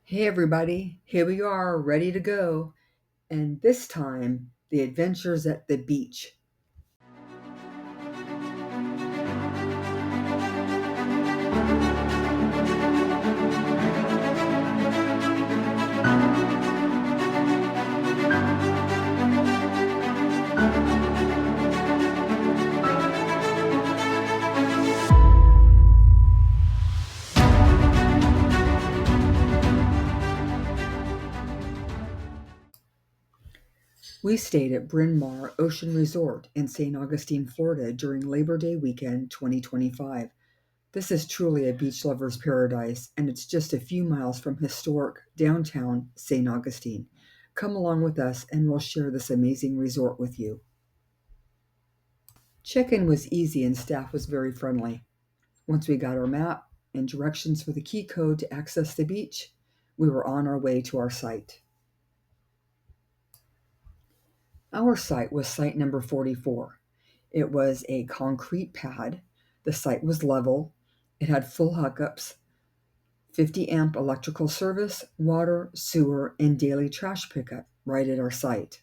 Hey everybody, here we are, ready to go. And this time, the adventures at the beach. We stayed at Bryn Mawr Ocean Resort in St. Augustine, Florida during Labor Day weekend 2025. This is truly a beach lover's paradise, and it's just a few miles from historic downtown St. Augustine. Come along with us, and we'll share this amazing resort with you. Check-in was easy and staff was very friendly. Once we got our map and directions for the key code to access the beach, we were on our way to our site. Our site was site number 44. It was a concrete pad. The site was level. It had full hookups, 50 amp electrical service, water, sewer, and daily trash pickup right at our site.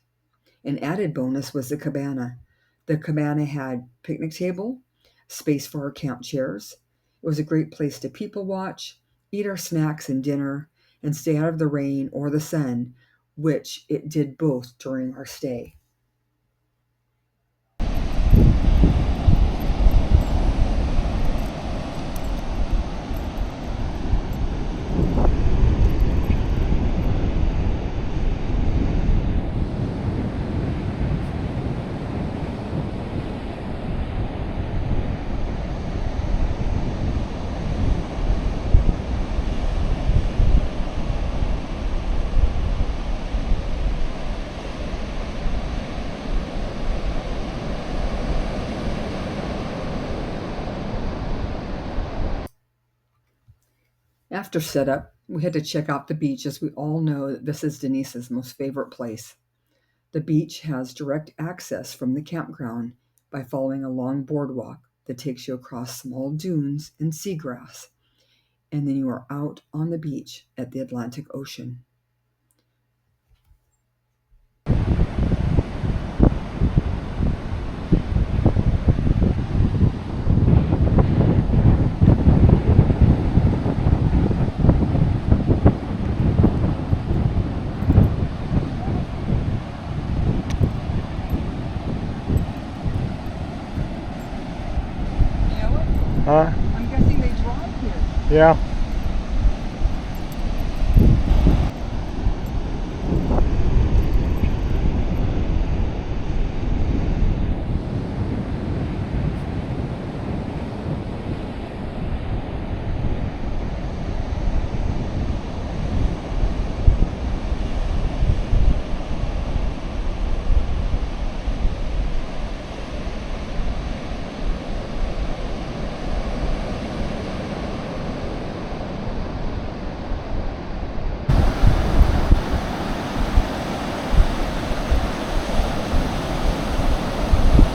An added bonus was the cabana. The cabana had picnic table, space for our camp chairs. It was a great place to people watch, eat our snacks and dinner, and stay out of the rain or the sun, which it did both during our stay. After setup, we had to check out the beach as we all know that this is Denise's most favorite place. The beach has direct access from the campground by following a long boardwalk that takes you across small dunes and seagrass, and then you are out on the beach at the Atlantic Ocean. Huh? I'm guessing they drive here. Yeah.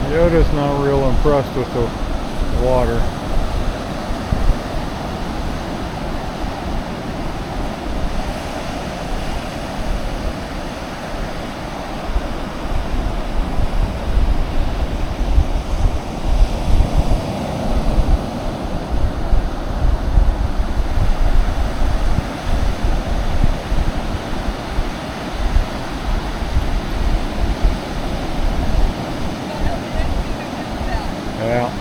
Yoda's not real impressed with the water. Yeah.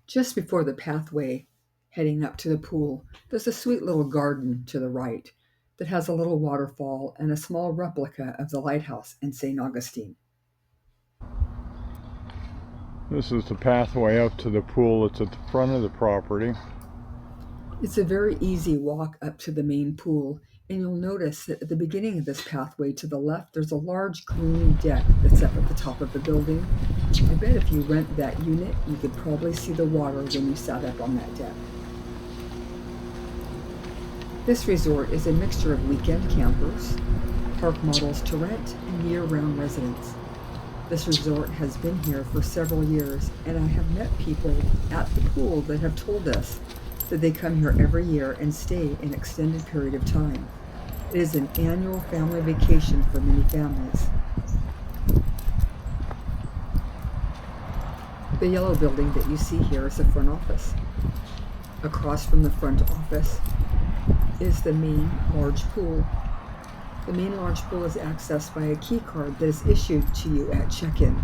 Just before the pathway heading up to the pool, there's a sweet little garden to the right that has a little waterfall and a small replica of the lighthouse in St. Augustine. This is the pathway up to the pool. It's at the front of the property. It's a very easy walk up to the main pool, and you'll notice that at the beginning of this pathway to the left, there's a large green deck that's up at the top of the building. I bet if you rent that unit, you could probably see the water when you sat up on that deck. This resort is a mixture of weekend campers, park models to rent, and year-round residents. This resort has been here for several years, and I have met people at the pool that have told us that they come here every year and stay an extended period of time. It is an annual family vacation for many families. The yellow building that you see here is the front office. Across from the front office is the main large pool. The main large pool is accessed by a key card that is issued to you at check-in.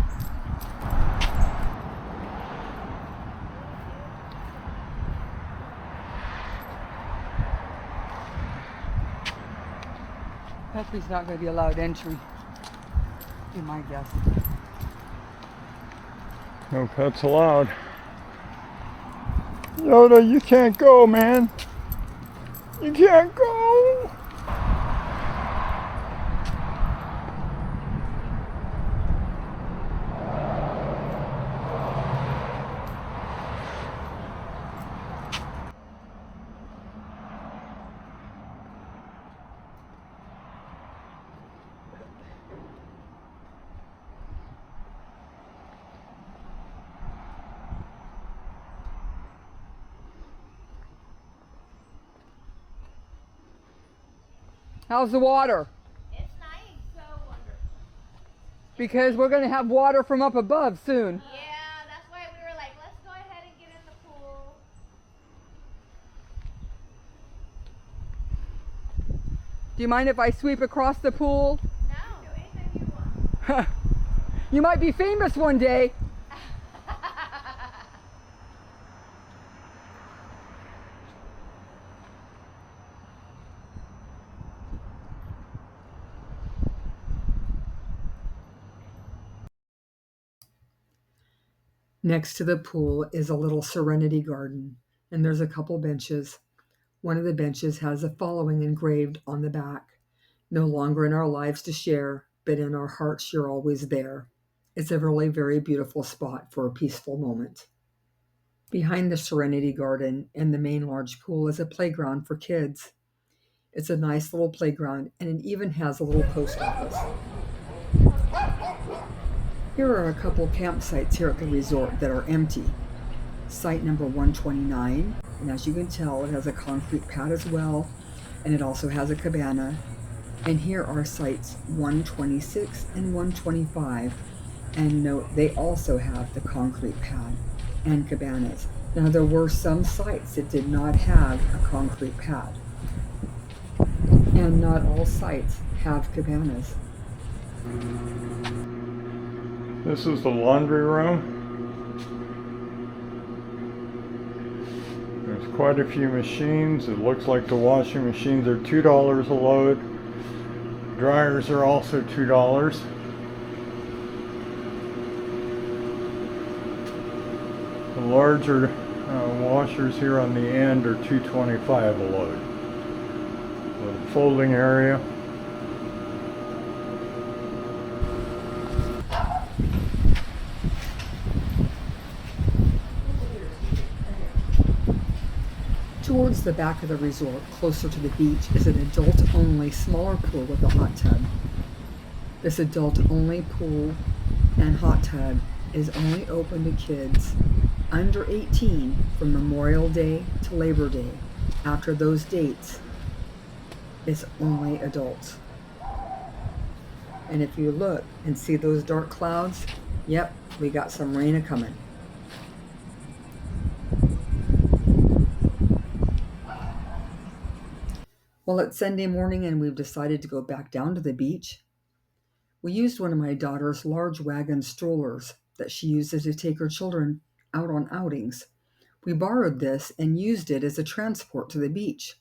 Peppy's not going to be allowed entry, be my guess. No pets allowed. Yoda, you can't go, man. You can't go. How's the water? It's nice, so wonderful. Because we're going to have water from up above soon. Yeah, that's why we were like, let's go ahead and get in the pool. Do you mind if I sweep across the pool? No, do anything you want. You might be famous one day. Next to the pool is a little serenity garden, and there's a couple benches. One of the benches has the following engraved on the back: "No longer in our lives to share, but in our hearts you're always there." It's a really very beautiful spot for a peaceful moment. Behind the serenity garden and the main large pool is a playground for kids. It's a nice little playground, and it even has a little post office. Here are a couple campsites here at the resort that are empty. Site number 129, and as you can tell, it has a concrete pad as well, and it also has a cabana. And here are sites 126 and 125, and note they also have the concrete pad and cabanas. Now there were some sites that did not have a concrete pad, and not all sites have cabanas. This is the laundry room. There's quite a few machines. It looks like the washing machines are $2 a load. Dryers are also $2. The larger washers here on the end are $2.25 a load. The folding area. Towards the back of the resort, closer to the beach, is an adult-only smaller pool with a hot tub. This adult-only pool and hot tub is only open to kids under 18 from Memorial Day to Labor Day. After those dates, it's only adults. And if you look and see those dark clouds, yep, we got some rain a-coming. Well, it's Sunday morning and we've decided to go back down to the beach. We used one of my daughter's large wagon strollers that she uses to take her children out on outings. We borrowed this and used it as a transport to the beach.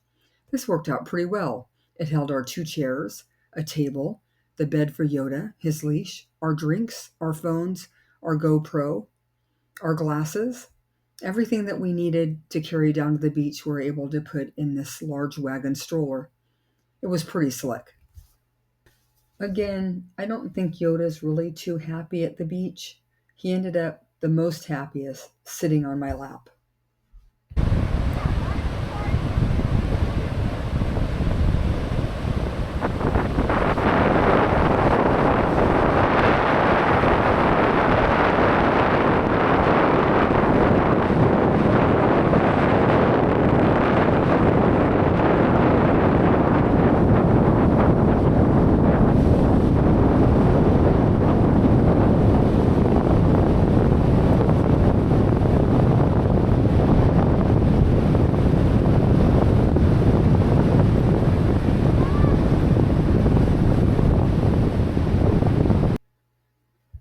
This worked out pretty well. It held our 2 chairs, a table, the bed for Yoda, his leash, our drinks, our phones, our GoPro, our glasses. Everything that we needed to carry down to the beach we were able to put in this large wagon stroller. It was pretty slick. Again, I don't think Yoda's really too happy at the beach. He ended up the most happiest sitting on my lap.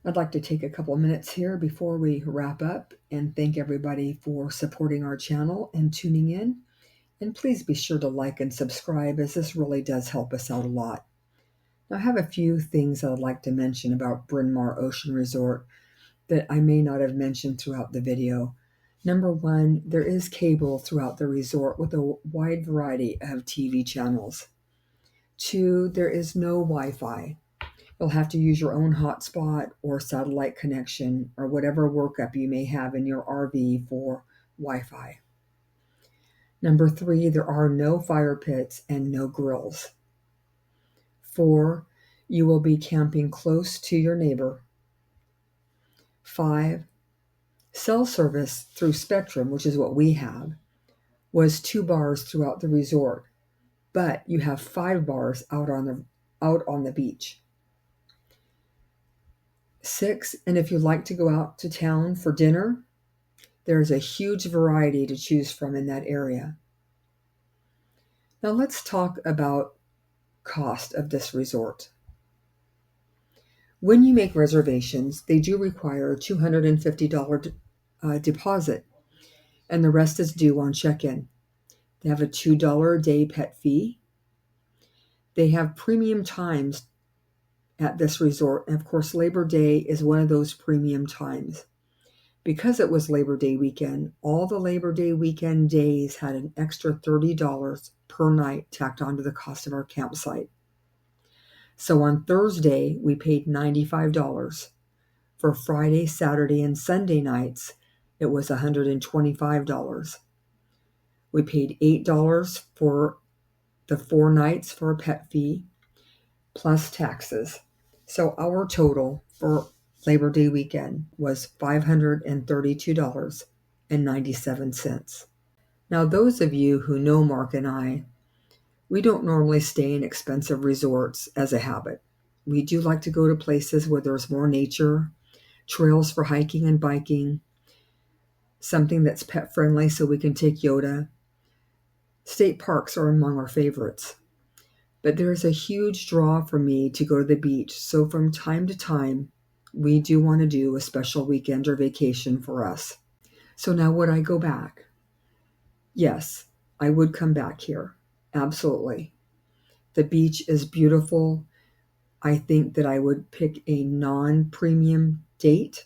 I'd like to take a couple of minutes here before we wrap up and thank everybody for supporting our channel and tuning in. And please be sure to like and subscribe, as this really does help us out a lot. Now, I have a few things that I'd like to mention about Bryn Mawr Ocean Resort that I may not have mentioned throughout the video. Number one, there is cable throughout the resort with a wide variety of TV channels. Two, there is no Wi-Fi. You'll have to use your own hotspot or satellite connection or whatever workup you may have in your RV for Wi-Fi. Number three, there are no fire pits and no grills. 4, you will be camping close to your neighbor. 5, cell service through Spectrum, which is what we have, was 2 bars throughout the resort, but you have 5 bars out on the beach. 6, and if you'd like to go out to town for dinner, there's a huge variety to choose from in that area. Now let's talk about cost of this resort. When you make reservations, they do require a $250 deposit, and the rest is due on check-in. They have a $2 a day pet fee. They have premium times at this resort, and of course Labor Day is one of those premium times. Because it was Labor Day weekend, all the Labor Day weekend days had an extra $30 per night tacked onto the cost of our campsite. So on Thursday, we paid $95. For Friday, Saturday, and Sunday nights, it was $125. We paid $8 for the 4 nights for a pet fee, plus taxes. So our total for Labor Day weekend was $532.97. Now, those of you who know Mark and I, we don't normally stay in expensive resorts as a habit. We do like to go to places where there's more nature, trails for hiking and biking, something that's pet friendly so we can take Yoda. State parks are among our favorites. But there's a huge draw for me to go to the beach, so from time to time, we do want to do a special weekend or vacation for us. So now would I go back? Yes, I would come back here. Absolutely. The beach is beautiful. I think that I would pick a non-premium date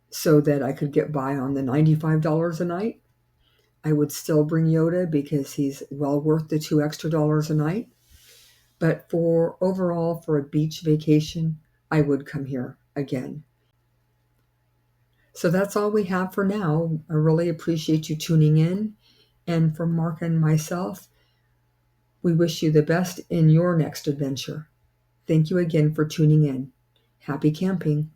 so that I could get by on the $95 a night. I would still bring Yoda because he's well worth the $2 extra a night. But for a beach vacation, I would come here again. So that's all we have for now. I really appreciate you tuning in. And from Mark and myself, we wish you the best in your next adventure. Thank you again for tuning in. Happy camping.